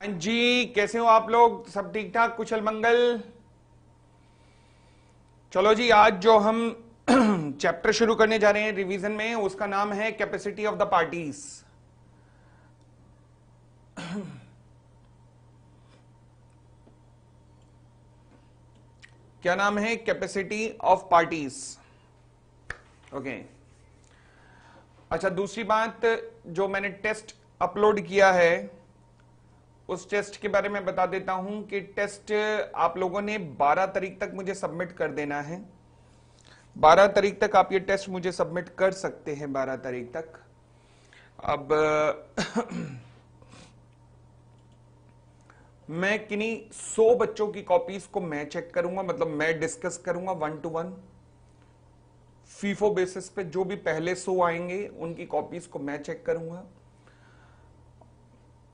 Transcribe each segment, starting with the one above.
हाँ जी, कैसे हो आप लोग? सब ठीक ठाक, कुशल मंगल। चलो जी, आज जो हम चैप्टर शुरू करने जा रहे हैं रिवीजन में, उसका नाम है कैपेसिटी ऑफ द पार्टीज। क्या नाम है? Capacity of parties. ओके। अच्छा, दूसरी बात, जो मैंने टेस्ट अपलोड किया है उस टेस्ट के बारे में बता देता हूं कि टेस्ट आप लोगों ने 12 तारीख तक मुझे सबमिट कर देना है। 12 तारीख तक आप ये टेस्ट मुझे सबमिट कर सकते हैं, 12 तारीख तक। अब मैं किन्हीं 100 बच्चों की कॉपीज को मैं चेक करूंगा, मतलब मैं डिस्कस करूंगा 1 to 1 फीफो बेसिस पे। जो भी पहले 100 आएंगे उनकी कॉपीज को मैं चेक करूंगा,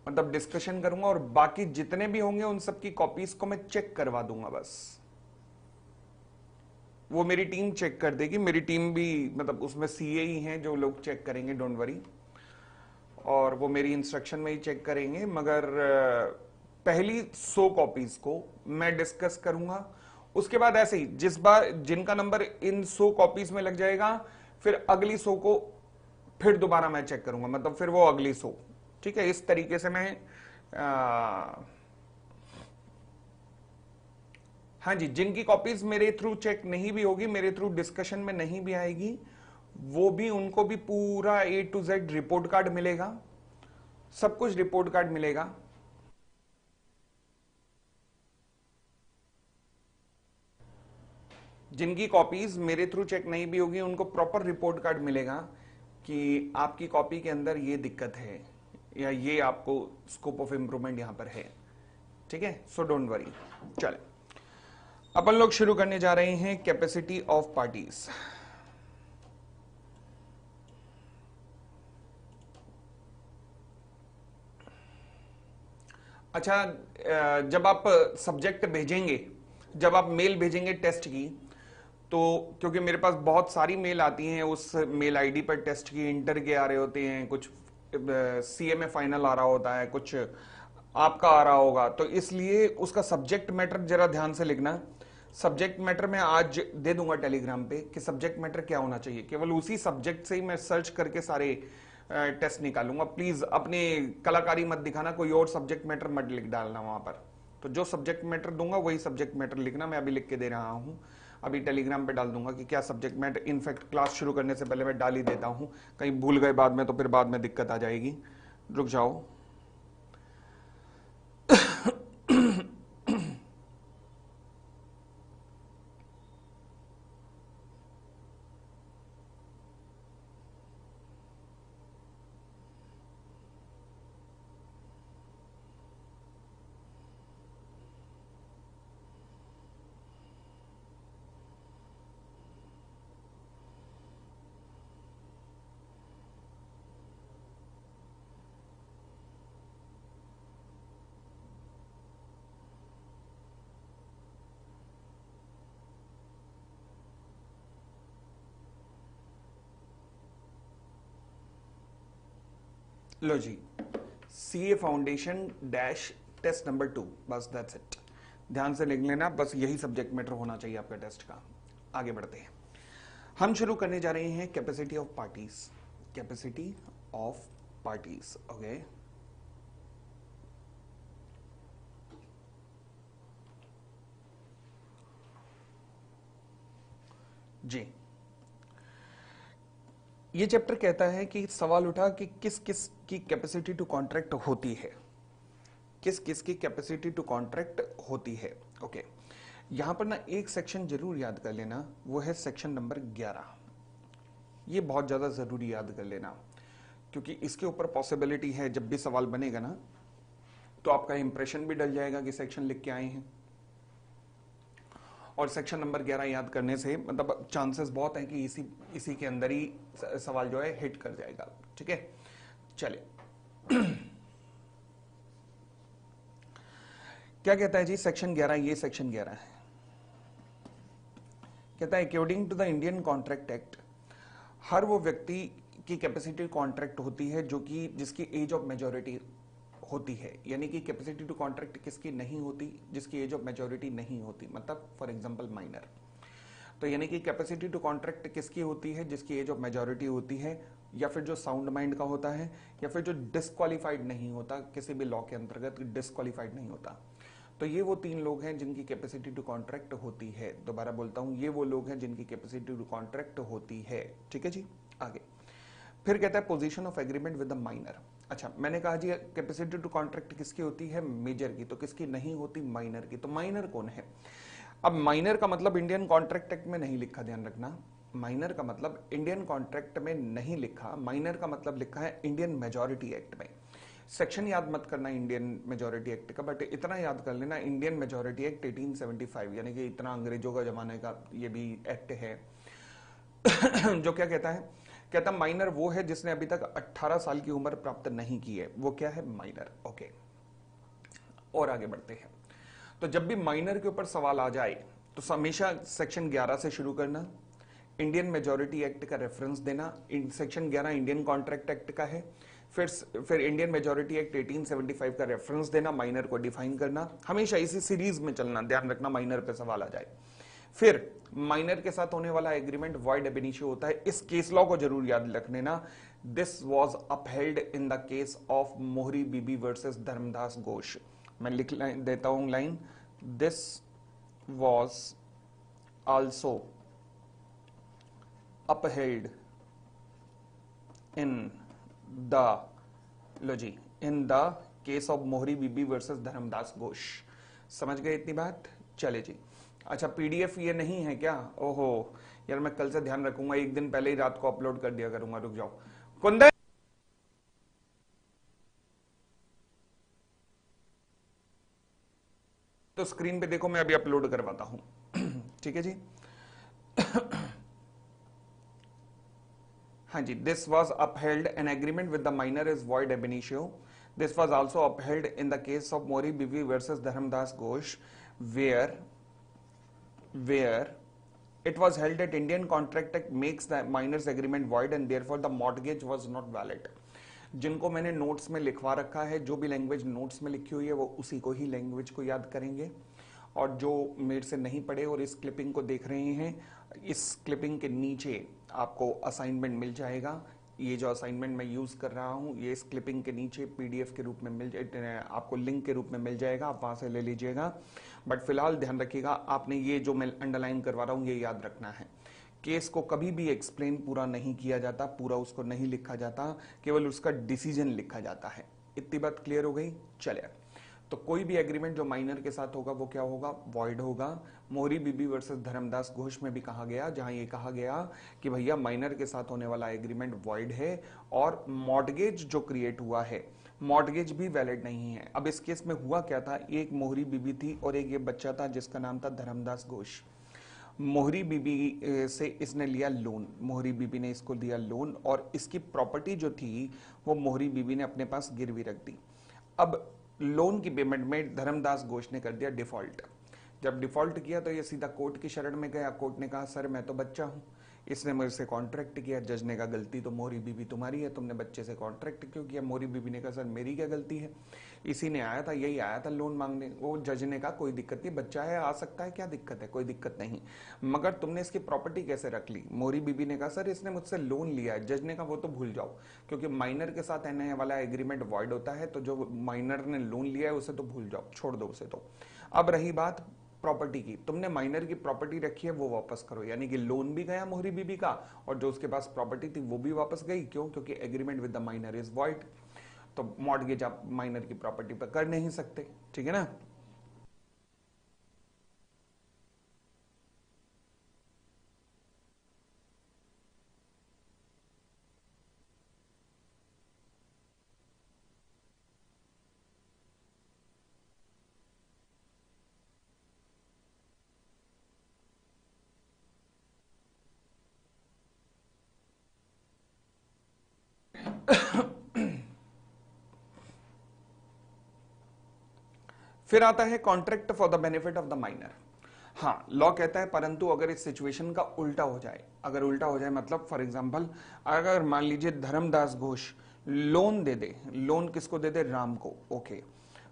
मतलब डिस्कशन करूंगा, और बाकी जितने भी होंगे उन सबकी कॉपीज को मैं चेक करवा दूंगा। बस वो मेरी टीम चेक कर देगी। मेरी टीम भी, मतलब उसमें सीए ही हैं जो लोग चेक करेंगे, डोंट वरी। और वो मेरी इंस्ट्रक्शन में ही चेक करेंगे, मगर पहली 100 कॉपीज को मैं डिस्कस करूंगा। उसके बाद ऐसे ही जिस बार जिनका नंबर इन 100 कॉपीज में लग जाएगा, फिर अगली 100 को फिर दोबारा मैं चेक करूंगा, मतलब फिर वो अगली 100। ठीक है, इस तरीके से मैं हाँ जी, जिनकी कॉपीज मेरे थ्रू चेक नहीं भी होगी, मेरे थ्रू डिस्कशन में नहीं भी आएगी, वो भी, उनको भी पूरा A to Z report card मिलेगा, सब कुछ रिपोर्ट कार्ड मिलेगा। जिनकी कॉपीज मेरे थ्रू चेक नहीं भी होगी, उनको प्रॉपर रिपोर्ट कार्ड मिलेगा कि आपकी कॉपी के अंदर ये दिक्कत है या ये आपको स्कोप ऑफ इंप्रूवमेंट यहां पर है। ठीक है, सो डोंट वरी। चले, अपन लोग शुरू करने जा रहे हैं कैपेसिटी ऑफ पार्टीज। अच्छा, जब आप सब्जेक्ट भेजेंगे, जब आप मेल भेजेंगे टेस्ट की, तो क्योंकि मेरे पास बहुत सारी मेल आती हैं उस मेल आईडी पर टेस्ट की, इंटर के आ रहे होते हैं, कुछ सीए में फाइनल आ रहा होता है, कुछ आपका आ रहा होगा, तो इसलिए उसका सब्जेक्ट मैटर जरा ध्यान से लिखना। सब्जेक्ट मैटर मैं आज दे दूंगा टेलीग्राम पे कि सब्जेक्ट मैटर क्या होना चाहिए। केवल उसी सब्जेक्ट से ही मैं सर्च करके सारे टेस्ट निकालूंगा। प्लीज अपनी कलाकारी मत दिखाना, कोई और सब्जेक्ट मैटर मत लिख डालना वहां पर। तो जो सब्जेक्ट मैटर दूंगा वही सब्जेक्ट मैटर लिखना। मैं अभी लिख के दे रहा हूं, अभी टेलीग्राम पे डाल दूंगा कि क्या सब्जेक्ट मैटर। इनफैक्ट क्लास शुरू करने से पहले मैं डाल ही देता हूं, कहीं भूल गए बाद में तो फिर बाद में दिक्कत आ जाएगी। रुक जाओ। लो जी, CA foundation dash test number 2, बस दैट्स इट। ध्यान से लिख लेना, बस यही सब्जेक्ट मैटर होना चाहिए आपका टेस्ट का। आगे बढ़ते हैं, हम शुरू करने जा रहे हैं capacity of parties. Capacity of parties, okay जी। ये चैप्टर कहता है कि सवाल उठा कि किस किस की कैपेसिटी टू कॉन्ट्रैक्ट होती है, किस किस की कैपेसिटी टू कॉन्ट्रैक्ट होती है। ओके, यहां पर ना एक सेक्शन जरूर याद कर लेना, वो है सेक्शन नंबर 11। ये बहुत ज्यादा जरूरी याद कर लेना, क्योंकि इसके ऊपर पॉसिबिलिटी है जब भी सवाल बनेगा ना, तो आपका इंप्रेशन भी डल जाएगा कि सेक्शन लिख के आए हैं। और सेक्शन नंबर 11 याद करने से मतलब चांसेस बहुत है कि इसी इसी के अंदर ही सवाल जो है हिट कर जाएगा। ठीक है, चलिए। क्या कहता है जी सेक्शन 11? ये सेक्शन 11 है, कहता है according to the Indian contract act, हर वो व्यक्ति की कैपेसिटी कॉन्ट्रैक्ट होती है जो कि जिसकी एज ऑफ मेजोरिटी होती है, यानी कि कैपेसिटी टू कॉन्ट्रैक्ट किसकी नहीं होती, जिसकी एज ऑफ मेजोरिटी नहीं होती, मतलब फॉर एग्जांपल माइनर। तो यानी कि कैपेसिटी टू कॉन्ट्रैक्ट किसकी होती है, जिसकी एज ऑफ मेजोरिटी होती है, या फिर जो साउंड माइंड का होता है, या फिर जो डिस्क्वालीफाइड नहीं होता, किसी भी लॉ के अंतर्गत डिस्क्वालीफाइड नहीं होता। तो ये वो तीन लोग हैं जिनकी कैपेसिटी टू कॉन्ट्रैक्ट होती है। दोबारा बोलता हूं, ये वो लोग हैं जिनकी कैपेसिटी टू कॉन्ट्रैक्ट होती है। ठीक है जी, आगे फिर कहता है position of agreement with the minor. अच्छा, मैंने कहा जी कैपेसिटी टू कॉन्ट्रैक्ट किसकी होती है, मेजर की, तो किसकी नहीं होती, माइनर की। तो माइनर कौन है? अब माइनर का मतलब इंडियन कॉन्ट्रैक्ट एक्ट में नहीं लिखा, ध्यान रखना, माइनर का मतलब इंडियन कॉन्ट्रैक्ट में नहीं लिखा, माइनर का मतलब लिखा है इंडियन मेजोरिटी एक्ट में। सेक्शन याद मत करना इंडियन मेजोरिटी एक्ट का, बट इतना याद कर लेना इंडियन मेजोरिटी एक्ट 1875, यानी कि इतना अंग्रेजों का जमाने का ये भी एक्ट है जो क्या कहता है, कहता माइनर वो है जिसने अभी तक 18 साल की उम्र प्राप्त नहीं की है, वो क्या है, माइनर। ओके, और आगे बढ़ते हैं। तो जब भी माइनर के ऊपर सवाल आ जाए तो हमेशा सेक्शन 11 से शुरू करना, इंडियन मेजोरिटी एक्ट का रेफरेंस देना। सेक्शन 11 इंडियन कॉन्ट्रैक्ट एक्ट का है, फिर इंडियन मेजोरिटी एक्ट 1875 का रेफरेंस देना, माइनर को डिफाइन करना, हमेशा इसी सीरीज में चलना, ध्यान रखना माइनर पे सवाल आ जाए। फिर माइनर के साथ होने वाला एग्रीमेंट वॉइड एब इनिशियो होता है। इस केस लॉ को जरूर याद रख लेना, this was upheld in the case of मोहरी बीबी वर्सेस धर्मदास घोष। मैं लिख देता हूं line, this was also upheld in the logy in the case of मोहरी बीबी वर्सेस धर्मदास घोष। समझ गए इतनी बात? चले जी। अच्छा, पीडीएफ ये नहीं है क्या? ओहो यार, मैं कल से ध्यान रखूंगा, एक दिन पहले ही रात को अपलोड कर दिया करूंगा। रुक जाओ कुंदन, तो स्क्रीन पे देखो, मैं अभी अपलोड करवाता हूं ठीक है जी हाँ जी, this was upheld an agreement with the minor is void ab initio. This was also upheld in the case of Mohori Bibee versus Dharmodas Ghose where it was held that Indian Contract Act makes the minors agreement void and therefore the mortgage was not valid। जिनको मैंने notes में लिखवा रखा है, जो भी language notes में लिखी हुई है वो उसी को ही लैंग्वेज को याद करेंगे, और जो मेरे से नहीं पढ़े और इस क्लिपिंग को देख रहे हैं, इस क्लिपिंग के नीचे आपको असाइनमेंट मिल जाएगा। ये जो असाइनमेंट मैं यूज कर रहा हूँ, ये इस क्लिपिंग के नीचे पीडीएफ के रूप में मिल जाए, आपको लिंक के रूप में मिल जाएगा, आप वहां से ले लीजिएगा। बट फिलहाल ध्यान रखिएगा, आपने ये जो मैं अंडरलाइन करवा रहा हूँ ये याद रखना है। केस को कभी भी एक्सप्लेन पूरा नहीं किया जाता, पूरा उसको नहीं लिखा जाता, केवल उसका डिसीजन लिखा जाता है। इतनी बात क्लियर हो गई? चलिए, तो कोई भी एग्रीमेंट जो माइनर के साथ होगा वो क्या होगा, वॉइड होगा। मोहरी बीबी वर्सेस धर्मदास घोष में भी कहा गया, जहां ये कहा गया कि भैया माइनर के साथ होने वाला एग्रीमेंट वॉइड है, और मॉर्टगेज जो क्रिएट हुआ है, मॉर्टगेज भी वैलिड नहीं है। अब इस केस में हुआ क्या था, एक मोहरी बीबी थी और एक ये बच्चा था जिसका नाम था धर्मदास घोष। मोहरी बीबी से इसने लिया लोन, मोहरी बीबी ने इसको दिया लोन, और इसकी प्रॉपर्टी जो थी वो मोहरी बीबी ने अपने पास गिरवी रख दी। अब लोन की पेमेंट में धर्मदास घोष ने कर दिया डिफॉल्ट। जब डिफॉल्ट किया तो ये सीधा कोर्ट की शरण में गया। कोर्ट ने कहा सर मैं तो बच्चा हूं, इसने मुझसे कॉन्ट्रैक्ट किया। जज ने कहा गलती तो मोहरी बीबी तुम्हारी है, तुमने बच्चे से कॉन्ट्रैक्ट क्यों किया? मोहरी बीबी ने कहा सर मेरी क्या गलती है, इसी ने आया था, यही आया था लोन मांगने। वो जज ने कहा कोई दिक्कत नहीं, बच्चा है आ सकता है, क्या दिक्कत है, कोई दिक्कत नहीं, मगर तुमने इसकी प्रॉपर्टी कैसे रख ली? मोहरी बीबी ने कहा सर इसने मुझसे लोन लिया है। जज ने कहा वो तो भूल जाओ, क्योंकि माइनर के साथ आने वाला एग्रीमेंट वॉइड होता है, तो जो माइनर ने लोन लिया है उसे तो भूल जाओ, छोड़ दो उसे। तो अब रही बात प्रॉपर्टी की, तुमने माइनर की प्रॉपर्टी रखी है वो वापस करो, यानी कि लोन भी गया मोहरी बीबी का, और जो उसके पास प्रॉपर्टी थी वो भी वापस गई। क्यों? क्योंकि agreement with the minor is void. तो मॉर्टगेज आप माइनर की प्रॉपर्टी पर कर नहीं सकते, ठीक है ना। फिर आता है contract for the benefit of the minor. हाँ, लॉ कहता है परंतु अगर इस सिचुएशन का उल्टा हो जाए, अगर उल्टा हो जाए मतलब फॉर एग्जांपल अगर मान लीजिए धर्मदास घोष लोन दे दे, लोन किसको दे दे, राम को, ओके,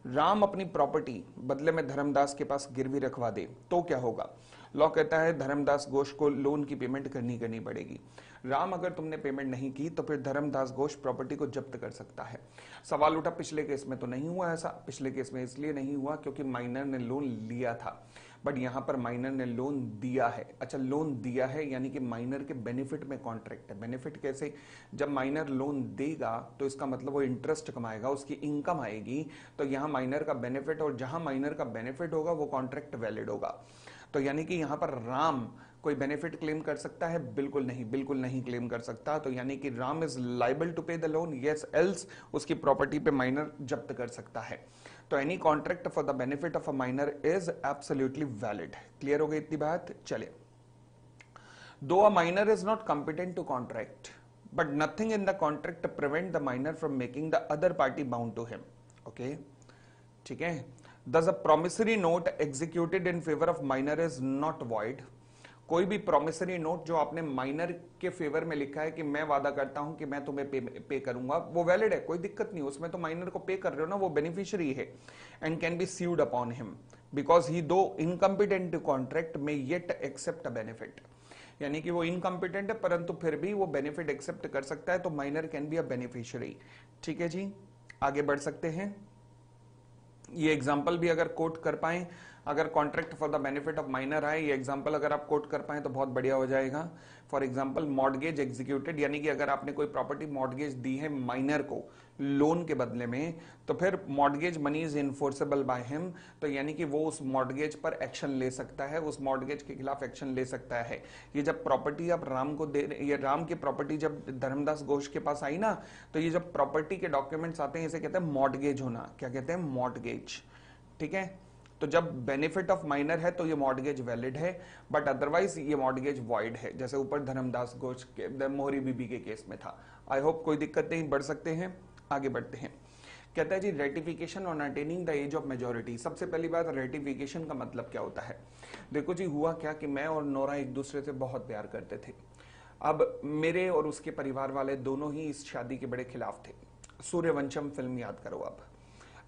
राम अपनी प्रॉपर्टी बदले में धर्मदास के पास गिरवी रखवा दे, तो क्या होगा, लॉ कहता है धर्मदास घोष को लोन की पेमेंट करनी पड़ेगी। राम अगर तुमने पेमेंट नहीं की तो फिर धर्मदास घोष प्रॉपर्टी को जब्त कर सकता है। सवाल उठा पिछले केस में तो नहीं हुआ ऐसा, पिछले केस में इसलिए नहीं हुआ क्योंकि माइनर ने लोन लिया था, बट यहां पर माइनर ने लोन दिया है। अच्छा, लोन दिया है यानी कि माइनर के बेनिफिट में कॉन्ट्रैक्ट है। बेनिफिट कैसे, जब माइनर लोन देगा तो इसका मतलब वो इंटरेस्ट कमाएगा, उसकी इनकम आएगी, तो यहां माइनर का बेनिफिट, और जहां माइनर का बेनिफिट होगा वो कॉन्ट्रैक्ट वैलिड होगा। तो यानी कि यहां पर राम कोई बेनिफिट क्लेम कर सकता है, बिल्कुल नहीं, बिल्कुल नहीं क्लेम कर सकता। तो यानी कि Ram is liable to pay the loan, yes, else उसकी प्रॉपर्टी पे माइनर जब्त कर सकता है। तो any contract for the benefit of a minor is absolutely valid. Clear हो गई इतनी बात, चलिए। Though a minor is not competent to contract but nothing in the contract prevent the minor from making the other party bound to him, okay, ठीक है। Thus a promissory note executed in favor of minor is not void। कोई भी promissory note जो आपने minor के favour में लिखा है कि मैं वादा करता हूं कि मैं तुम्हें पे करूंगा, वो वैलिड है, कोई दिक्कत नहीं, उसमें तो माइनर को पे कर रहे हो ना, वो बेनिफिशियरी है, and can be sued upon him because he though incompetent to contract may yet accept a benefit। यानी कि वो इनकम्पिटेंट है परंतु फिर भी वो बेनिफिट एक्सेप्ट कर सकता है, तो minor can be a beneficiary. ठीक है जी, आगे बढ़ सकते हैं। ये एग्जाम्पल भी अगर कोट कर पाए, अगर contract for the benefit of minor है, ये एग्जाम्पल अगर आप कोट कर पाए तो बहुत बढ़िया हो जाएगा। फॉर एग्जाम्पल मॉर्गेज एग्जीक्यूटेड, यानी कि अगर आपने कोई प्रॉपर्टी मॉर्गेज दी है माइनर को लोन के बदले में, तो फिर mortgage money is enforceable by him, तो यानी कि वो उस मॉर्गेज पर एक्शन ले सकता है, उस मॉर्गेज के खिलाफ एक्शन ले सकता है। ये जब प्रॉपर्टी आप राम को दे, ये राम की प्रॉपर्टी जब धर्मदास घोष के पास आई ना, तो ये जब प्रॉपर्टी के डॉक्यूमेंट्स आते हैं इसे कहते हैं मॉर्गेज होना। क्या कहते हैं, मॉर्गेज, ठीक है। तो जब बेनिफिट ऑफ माइनर है तो ये मॉर्गेज वैलिड है, बट अदरवाइज ये मॉर्गेज वॉइड है, जैसे ऊपर धर्मदास घोष के मोहरी बीबी के केस में था। आई होप कोई दिक्कत नहीं, बढ़ सकते हैं, आगे बढ़ते हैं। कहता है जी ratification on attaining the age of majority. सबसे पहली बात, रेटिफिकेशन का मतलब क्या होता है। देखो जी, हुआ क्या कि मैं और नोरा एक दूसरे से बहुत प्यार करते थे। अब मेरे और उसके परिवार वाले दोनों ही इस शादी के बड़े खिलाफ थे। सूर्यवंशम फिल्म याद करो।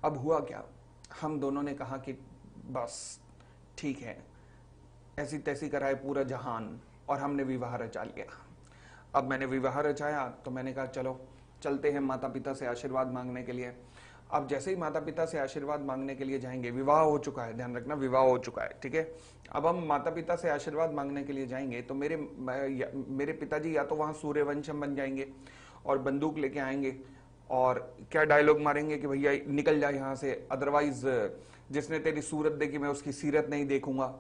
अब हुआ क्या, हम दोनों ने कहा कि बस ठीक है, ऐसी तैसी कराए पूरा जहान, और हमने विवाह रचा लिया। अब मैंने विवाह रचाया तो मैंने कहा चलो चलते हैं माता पिता से आशीर्वाद मांगने के लिए। अब जैसे ही माता पिता से आशीर्वाद मांगने के लिए जाएंगे, विवाह हो चुका है, ध्यान रखना विवाह हो चुका है, ठीक है। अब हम माता पिता से आशीर्वाद मांगने के लिए जाएंगे तो मेरे पिताजी या तो वहां सूर्यवंशम बन जाएंगे और बंदूक लेके आएंगे और क्या डायलॉग मारेंगे कि भैया निकल जाए यहां से, अदरवाइज जिसने तेरी सूरत देखी मैं उसकी सीरत नहीं देखूंगा।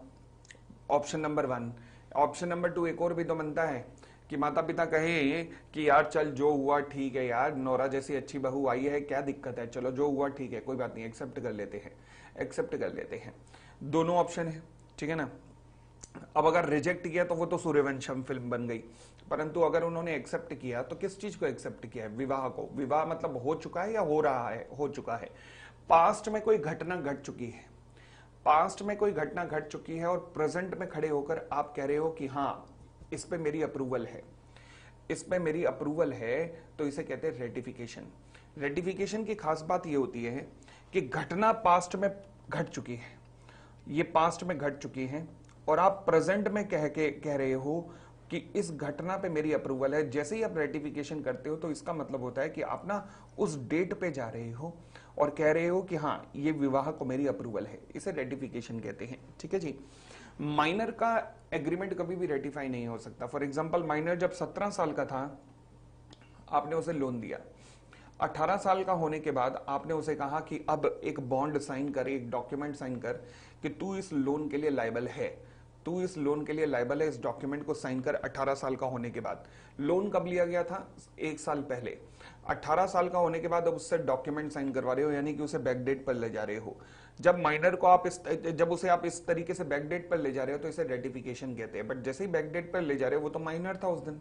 Option number 1। ऑप्शन नंबर 2 एक और भी तो बनता है कि माता पिता कहे कि यार चल जो हुआ ठीक है यार, नोरा जैसी अच्छी बहू आई है, क्या दिक्कत है, चलो जो हुआ ठीक है, कोई बात नहीं, एक्सेप्ट कर लेते हैं, एक्सेप्ट कर लेते हैं। दोनों ऑप्शन है, ठीक है ना। अब अगर रिजेक्ट किया तो वो तो सूर्यवंशम फिल्म बन गई, परंतु अगर उन्होंने एक्सेप्ट किया तो किस चीज को एक्सेप्ट किया है, विवाह को। विवाह मतलब हो चुका है या हो रहा है, हो चुका है। पास्ट में कोई घटना घट चुकी है, पास्ट में कोई घटना घट चुकी है और प्रेजेंट में खड़े होकर आप कह रहे हो कि हाँ इस पे मेरी अप्रूवल है, इस पे मेरी अप्रूवल है, तो इसे कहते हैं रेटिफिकेशन। रेटिफिकेशन की खास बात यह होती है कि घटना पास्ट में घट चुकी है, ये पास्ट में घट चुकी है और आप प्रेजेंट में कह रहे हो कि इस घटना पे मेरी अप्रूवल है। जैसे ही आप रेटिफिकेशन करते हो तो इसका मतलब होता है कि आप ना उस डेट पे जा रहे हो और कह रहे हो कि हाँ ये विवाह को मेरी अप्रूवल है, इसे रेटिफिकेशन कहते हैं, ठीक है जी। माइनर का एग्रीमेंट कभी भी रेटिफाई नहीं हो सकता। फॉर एग्जांपल माइनर जब 17 साल का था आपने उसे लोन दिया, 18 साल का होने के बाद आपने उसे कहा कि अब एक बॉन्ड साइन कर, एक डॉक्यूमेंट साइन कर कि तू इस लोन के लिए लायबल है, तू इस लोन के लिए लायबल है, इस डॉक्यूमेंट को साइन कर 18 साल का होने के बाद। लोन कब लिया गया था, 1 साल पहले। 18 साल का होने के बाद अब उससे डॉक्यूमेंट साइन करवा रहे हो, यानी कि उसे बैकडेट पर ले जा रहे हो। जब माइनर को आप जब उसे आप इस तरीके से बैकडेट पर ले जा रहे हो तो इसे रेटिफिकेशन कहते हैं। बट जैसे ही बैकडेट पर ले जा रहे हो, वो तो माइनर था उस दिन,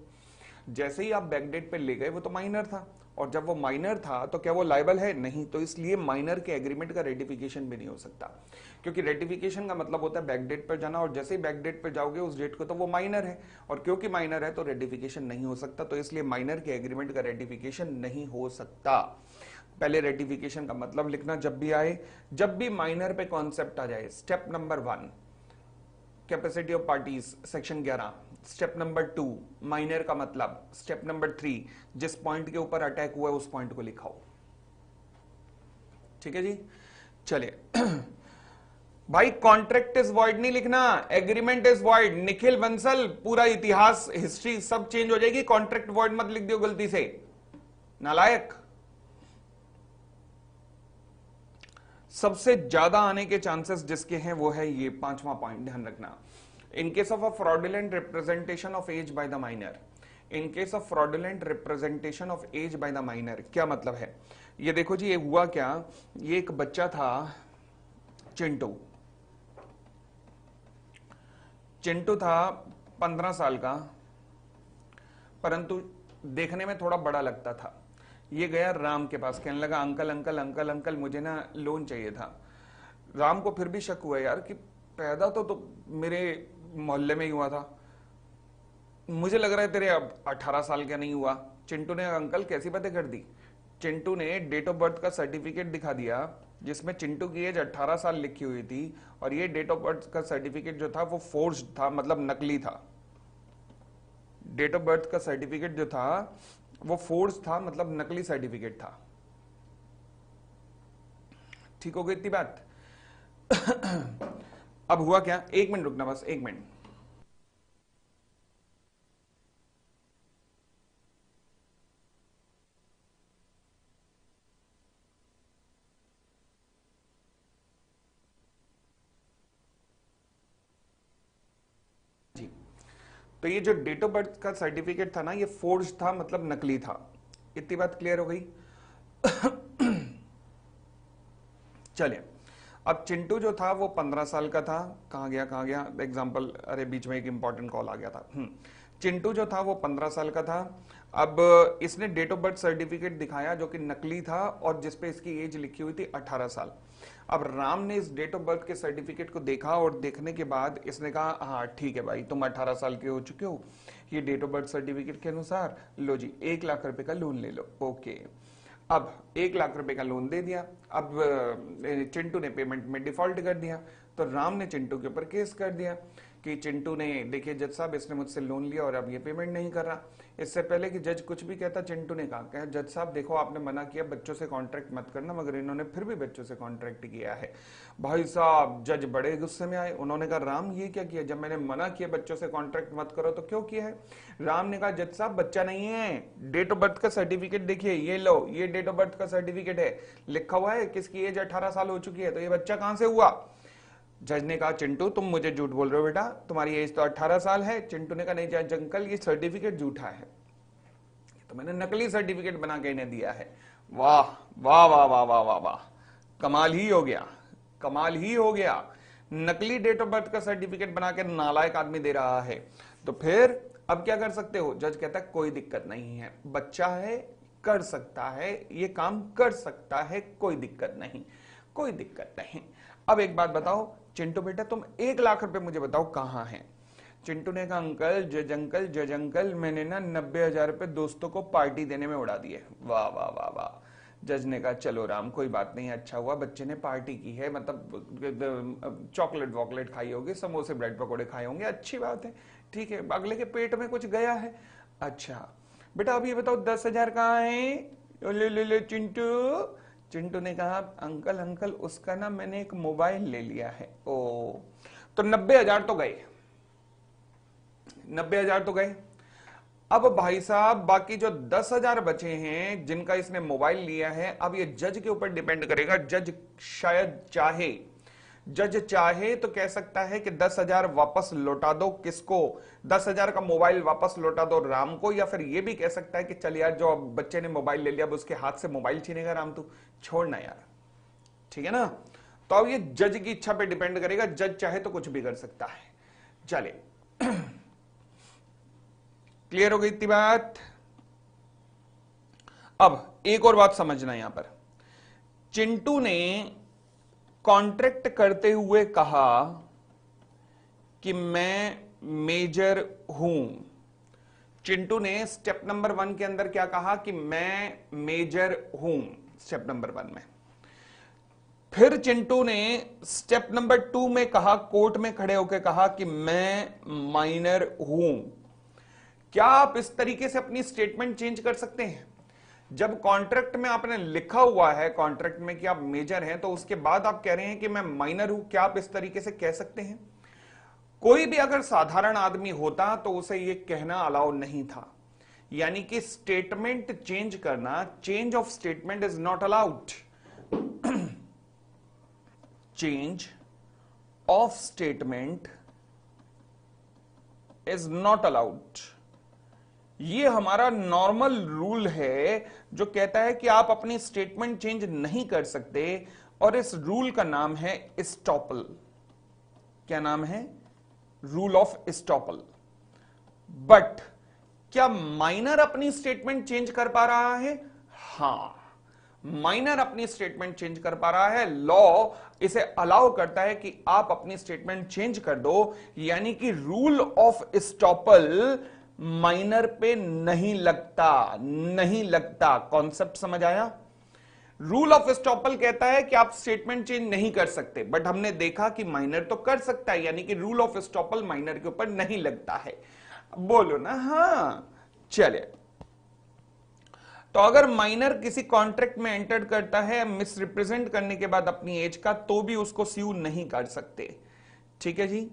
जैसे ही आप बैकडेट पे ले गए वो तो माइनर था, और जब वो माइनर था तो क्या वो लायबल है? नहीं। तो इसलिए माइनर के एग्रीमेंट का रेटिफिकेशन भी नहीं हो सकता, क्योंकि रेटिफिकेशन का मतलब होता है बैकडेट पर जाना, और जैसे ही बैकडेट पर जाओगे उस डेट को तो वो माइनर है, और क्योंकि माइनर है तो रेटिफिकेशन नहीं हो सकता। तो इसलिए माइनर के एग्रीमेंट का रेटिफिकेशन नहीं हो सकता। पहले रेटिफिकेशन का मतलब लिखना जब भी आए, जब भी माइनर पे कॉन्सेप्ट आ जाए। Step number 1 capacity of parties section 11। Step number 2 minor का मतलब। स्टेप नंबर 3 जिस पॉइंट के ऊपर अटैक हुआ है उस पॉइंट को लिखाओ। ठीक है जी, चलिए। भाई कॉन्ट्रैक्ट इज वॉइड नहीं लिखना, agreement is void. Nikhil Bansal पूरा इतिहास हिस्ट्री सब चेंज हो जाएगी, कॉन्ट्रैक्ट वॉइड मत लिख दियो गलती से, नालायक। सबसे ज्यादा आने के चांसेस जिसके हैं वो है ये 5वां पॉइंट, ध्यान रखना। In case of a fraudulent representation of age by the minor. In case of fraudulent representation of age by the minor क्या मतलब है? ये देखो जी, ये हुआ क्या, ये एक बच्चा था चिंटू। चिंटू था 15 साल का, परंतु देखने में थोड़ा बड़ा लगता था। ये गया राम के पास, कहने लगा अंकल अंकल अंकल अंकल मुझे ना लोन चाहिए था। राम को फिर भी शक हुआ यार कि पैदा तो मेरे मोहल्ले में ही हुआ था, मुझे लग रहा है तेरे अब 18 साल का नहीं हुआ। चिंटू ने अंकल कैसी बातें कर दी। चिंटू ने डेट ऑफ बर्थ का सर्टिफिकेट दिखा दिया जिसमें चिंटू की एज 18 साल लिखी हुई थी, और ये डेट ऑफ बर्थ का सर्टिफिकेट जो था वो फोर्ज्ड था, मतलब नकली था। डेट ऑफ बर्थ का सर्टिफिकेट जो था वो फोर्ज था, मतलब नकली सर्टिफिकेट था। ठीक हो गई इतनी बात? अब हुआ क्या, एक मिनट रुकना, बस एक मिनट। जी, तो ये जो डेट ऑफ बर्थ का सर्टिफिकेट था ना, ये फोर्ज था, मतलब नकली था। इतनी बात क्लियर हो गई? चलिए, अब चिंटू जो था वो 15 साल का था। कहाँ गया एग्जाम्पल, अरे बीच में एक इंपॉर्टेंट कॉल आ गया था। चिंटू जो था वो 15 साल का था। अब इसने डेट ऑफ बर्थ सर्टिफिकेट दिखाया जो कि नकली था और जिसपे इसकी एज लिखी हुई थी 18 साल। अब राम ने इस डेट ऑफ बर्थ के सर्टिफिकेट को देखा और देखने के बाद इसने कहा हाँ ठीक है भाई, तुम 18 साल के हो चुके हो, ये डेट ऑफ बर्थ सर्टिफिकेट के अनुसार लो जी 1,00,000 रुपए का लोन ले लो। ओके, अब 1,00,000 रुपए का लोन दे दिया। अब चिंटू ने पेमेंट में डिफॉल्ट कर दिया, तो राम ने चिंटू के ऊपर केस कर दिया कि चिंटू ने, देखिए जज साहब इसने मुझसे लोन लिया और अब ये पेमेंट नहीं कर रहा। इससे पहले कि जज कुछ भी कहता, चिंटू ने कहा जज साहब देखो आपने मना किया बच्चों से कॉन्ट्रैक्ट मत करना, मगर इन्होंने फिर भी बच्चों से कॉन्ट्रैक्ट किया है। भाई साहब जज बड़े गुस्से में आए, उन्होंने कहा राम ये क्या किया, जब मैंने मना किया बच्चों से कॉन्ट्रैक्ट मत करो तो क्यों किया है? राम ने कहा जज साहब बच्चा नहीं है, डेट ऑफ बर्थ का सर्टिफिकेट देखिए, ये लो ये डेट ऑफ बर्थ का सर्टिफिकेट है, लिखा हुआ है किसकी एज 18 साल हो चुकी है, तो ये बच्चा कहां से हुआ? जज ने कहा चिंटू तुम मुझे झूठ बोल रहे हो बेटा, तुम्हारी एज तो 18 साल है। चिंटू ने कहा नहीं जज अंकल ये सर्टिफिकेट झूठा है, तो मैंने नकली सर्टिफिकेट बना के इन्हें दिया है। वाह वाह वाह वाह वाह वाह वाह, कमाल ही हो गया, कमाल ही हो गया। नकली डेट ऑफ बर्थ का सर्टिफिकेट बना के नालायक आदमी दे रहा है। तो फिर अब क्या कर सकते हो? जज कहता है कोई दिक्कत नहीं है, बच्चा है कर सकता है, ये काम कर सकता है, कोई दिक्कत नहीं, कोई दिक्कत नहीं। अब एक बात बताओ चिंटू बेटा, तुम 1,00,000 रुपए मुझे बताओ कहां है? चिंटू ने कहा अंकल जज अंकल मैंने ना 90,000 रुपए दोस्तों को पार्टी देने में उड़ा दिए। वाह वाह वाह वाह। जज ने कहा चलो राम कोई बात नहीं, अच्छा हुआ बच्चे ने पार्टी की है, मतलब चॉकलेट वॉकलेट खाई होगी, समोसे ब्रेड पकौड़े खाए होंगे, अच्छी बात है, ठीक है, अगले के पेट में कुछ गया है। अच्छा बेटा अब ये बताओ 10,000 कहाँ है? ले चिंटू। चिंटू ने कहा अंकल अंकल उसका ना मैंने एक मोबाइल ले लिया है। ओ, तो 90,000 तो गए, 90,000 तो गए। अब भाई साहब बाकी जो 10,000 बचे हैं जिनका इसने मोबाइल लिया है, अब ये जज के ऊपर डिपेंड करेगा। जज शायद चाहे, जज चाहे तो कह सकता है कि 10,000 वापस लौटा दो, किसको? 10,000 का मोबाइल वापस लौटा दो राम को, या फिर यह भी कह सकता है कि चल यार जो बच्चे ने मोबाइल ले लिया अब उसके हाथ से मोबाइल छीनेगा राम, तू छोड़ना यार, ठीक है ना? तो अब ये जज की इच्छा पे डिपेंड करेगा, जज चाहे तो कुछ भी कर सकता है। चले क्लियर हो गई इतनी बात? अब एक और बात समझना यहां पर, चिंटू ने कॉन्ट्रैक्ट करते हुए कहा कि मैं मेजर हूं। चिंटू ने स्टेप नंबर 1 के अंदर क्या कहा कि मैं मेजर हूं, स्टेप नंबर 1 में। फिर चिंटू ने स्टेप नंबर 2 में कहा, कोर्ट में खड़े होकर कहा कि मैं माइनर हूं। क्या आप इस तरीके से अपनी स्टेटमेंट चेंज कर सकते हैं? जब कॉन्ट्रैक्ट में आपने लिखा हुआ है कॉन्ट्रैक्ट में कि आप मेजर हैं, तो उसके बाद आप कह रहे हैं कि मैं माइनर हूं, क्या आप इस तरीके से कह सकते हैं? कोई भी अगर साधारण आदमी होता तो उसे यह कहना अलाउ नहीं था। यानी कि स्टेटमेंट चेंज करना, change of statement is not allowed. Change of statement is not allowed. ये हमारा नॉर्मल रूल है जो कहता है कि आप अपनी स्टेटमेंट चेंज नहीं कर सकते, और इस रूल का नाम है एस्टॉपल। क्या नाम है? Rule of estoppel. बट क्या माइनर अपनी स्टेटमेंट चेंज कर पा रहा है? हां, माइनर अपनी स्टेटमेंट चेंज कर पा रहा है। लॉ इसे अलाउ करता है कि आप अपनी स्टेटमेंट चेंज कर दो, यानी कि रूल ऑफ एस्टॉपल माइनर पे नहीं लगता, नहीं लगता। कॉन्सेप्ट समझ आया? रूल ऑफ एस्टॉपल कहता है कि आप स्टेटमेंट चेंज नहीं कर सकते, बट हमने देखा कि माइनर तो कर सकता है, यानी कि रूल ऑफ एस्टॉपल माइनर के ऊपर नहीं लगता है। बोलो ना हां। चलिए, तो अगर माइनर किसी कॉन्ट्रैक्ट में एंटर करता है मिस रिप्रेजेंट करने के बाद अपनी एज का, तो भी उसको स्यू नहीं कर सकते। ठीक है जी।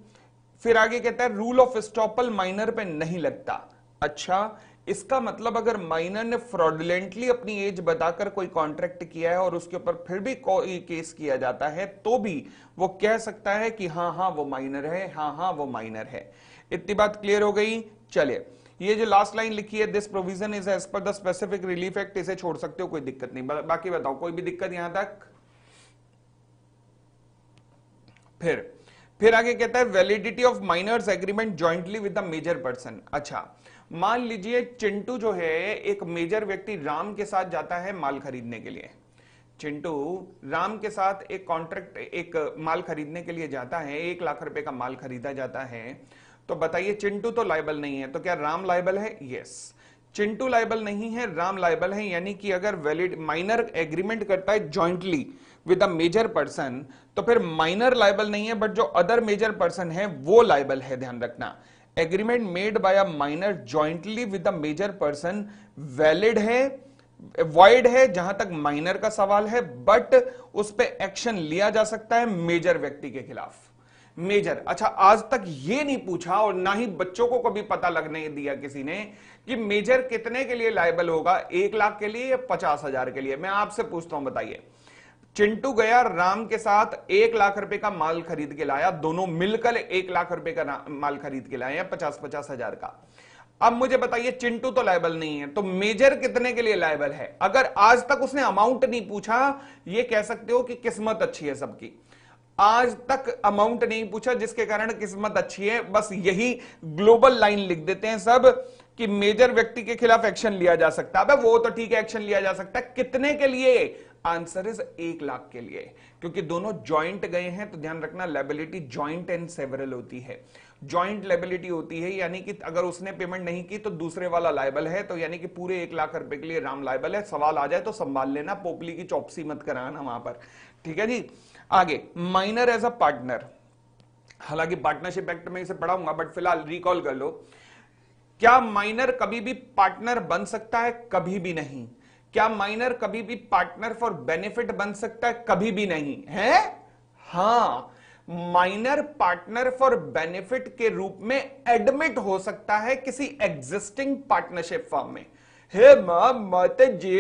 फिर आगे कहता है रूल ऑफ एस्टॉपल माइनर पे नहीं लगता। अच्छा, इसका मतलब अगर माइनर ने फ्रॉडुलेंटली अपनी एज बताकर कोई कॉन्ट्रैक्ट किया है और उसके ऊपर फिर भी कोई केस किया जाता है, तो भी वो कह सकता है कि हां हां वो माइनर है, हां हां वो माइनर है। इतनी बात क्लियर हो गई? चलिए, ये जो लास्ट लाइन लिखी है, this provision is as per the specific relief act, इसे छोड़ सकते हो, कोई दिक्कत नहीं। बाकी बताओ, कोई भी दिक्कत यहां तक? फिर आगे कहता है validity of minor's agreement jointly with the major person. अच्छा, मान लीजिए चिंटू जो है एक मेजर व्यक्ति राम के साथ जाता है माल खरीदने के लिए। चिंटू राम के साथ एक कॉन्ट्रैक्ट, एक माल खरीदने के लिए जाता है, 1 लाख रुपए का माल खरीदा जाता है। तो बताइए, चिंटू तो लायबल नहीं है, तो क्या राम लायबल है? यस, चिंटू लायबल नहीं है, राम लायबल है। यानी कि अगर वैलिड माइनर एग्रीमेंट करता है jointly with a major person, तो फिर माइनर लायबल नहीं है, बट जो अदर मेजर पर्सन है वो लायबल है। ध्यान रखना, agreement made by a minor jointly with a major person valid है, वॉइड है जहां तक माइनर का सवाल है, बट उस पर एक्शन लिया जा सकता है मेजर व्यक्ति के खिलाफ। मेजर, अच्छा, आज तक ये नहीं पूछा और ना ही बच्चों को कभी पता लगने दिया किसी ने कि मेजर कितने के लिए लायबल होगा, 1 लाख के लिए या 50,000 के लिए। मैं आपसे पूछता हूं, बताइए। चिंटू गया राम के साथ 1 लाख रुपए का माल खरीद के लाया, दोनों मिलकर 1 लाख रुपए का माल खरीद के लाए, 50-50 हजार का। अब मुझे बताइए, चिंटू तो लायबल नहीं है, तो मेजर कितने के लिए लायबल है? अगर आज तक उसने अमाउंट नहीं पूछा, ये कह सकते हो कि किस्मत अच्छी है सबकी। आज तक अमाउंट नहीं पूछा, जिसके कारण किस्मत अच्छी है। बस यही ग्लोबल लाइन लिख देते हैं सब कि मेजर व्यक्ति के खिलाफ एक्शन लिया जा सकता है। वो तो ठीक है, एक्शन लिया जा सकता है। कितने के लिए? आंसर इज 1 लाख के लिए, क्योंकि दोनों जॉइंट गए हैं। तो ध्यान रखना, लायबिलिटी जॉइंट एंड सेवरल होती है। जॉइंट लायबिलिटी होती है, यानी कि अगर उसने पेमेंट नहीं की तो दूसरे वाला लायबल है। तो यानी कि पूरे 1 लाख रुपए के लिए राम लायबल है। सवाल आ जाए तो संभाल लेना, पोपली की चौपसी मत कराना वहां पर। ठीक है जी। आगे, माइनर एज अ पार्टनर, हालांकि पार्टनरशिप एक्ट में इसे पढ़ाऊंगा, बट फिलहाल रिकॉल कर लो। क्या माइनर कभी भी पार्टनर बन सकता है? कभी भी नहीं। क्या माइनर कभी भी पार्टनर फॉर बेनिफिट बन सकता है? कभी भी नहीं है। हां, माइनर पार्टनर फॉर बेनिफिट के रूप में एडमिट हो सकता है किसी एग्जिस्टिंग पार्टनरशिप फॉर्म में। हे माता जी,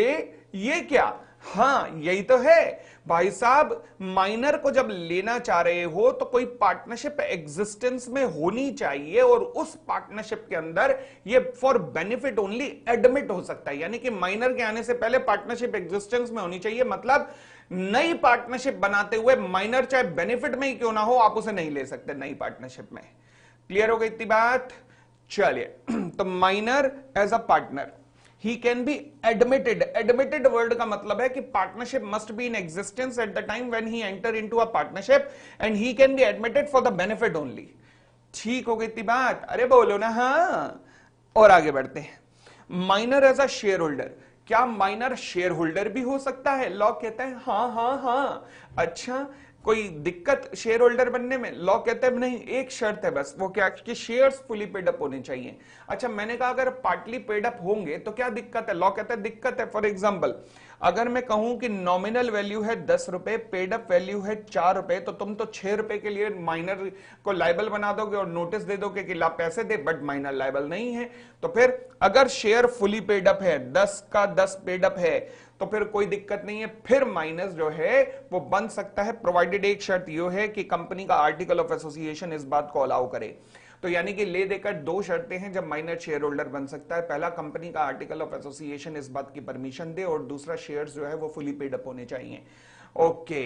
ये क्या? हां, यही तो है भाई साहब। माइनर को जब लेना चाह रहे हो तो कोई पार्टनरशिप एग्जिस्टेंस में होनी चाहिए, और उस पार्टनरशिप के अंदर ये फॉर बेनिफिट ओनली एडमिट हो सकता है। यानी कि माइनर के आने से पहले पार्टनरशिप एग्जिस्टेंस में होनी चाहिए। मतलब नई पार्टनरशिप बनाते हुए माइनर चाहे बेनिफिट में ही क्यों ना हो, आप उसे नहीं ले सकते नई पार्टनरशिप में। क्लियर हो गई इतनी बात? चलिए तो minor as a partner he can be admitted. Admitted word का मतलब है कि partnership must be in existence at the time when he enter into a partnership and he can be admitted for the benefit only. ठीक हो गई इतनी बात? अरे बोलो ना हाँ। और आगे बढ़ते हैं। Minor as a shareholder, क्या माइनर शेयर होल्डर भी हो सकता है? लॉ कहता है हाँ हाँ हाँ। अच्छा, कोई दिक्कत शेयर होल्डर बनने में? लॉ कहता है नहीं, एक शर्त है बस, वो क्या कि शेयर्स फुली पेड अप होने चाहिए। अच्छा, मैंने कहा अगर पार्टली पेड अप होंगे तो क्या दिक्कत है? लॉ कहता है दिक्कत है। फॉर एग्जांपल अगर मैं कहूं कि नॉमिनल वैल्यू है 10 रुपए, पेड अप वैल्यू है 4 रुपए, तो तुम तो 6 रुपए के लिए माइनर को लाइबल बना दोगे और नोटिस दे दोगे कि ला पैसे दे, बट माइनर लाइबल नहीं है। तो फिर अगर शेयर फुली पेड अप है, 10 का 10 पेड अप है, तो फिर कोई दिक्कत नहीं है, फिर माइनस जो है वो बन सकता है, प्रोवाइडेड एक शर्त ये है कि कंपनी का आर्टिकल ऑफ एसोसिएशन इस बात को अलाउ करे। तो यानी कि ले देकर दो शर्तें हैं जब माइनर शेयर होल्डर बन सकता है। पहला, कंपनी का आर्टिकल ऑफ एसोसिएशन इस बात की परमिशन दे, और दूसरा, शेयर्स जो है वो फुली पेड अप होने चाहिए। ओके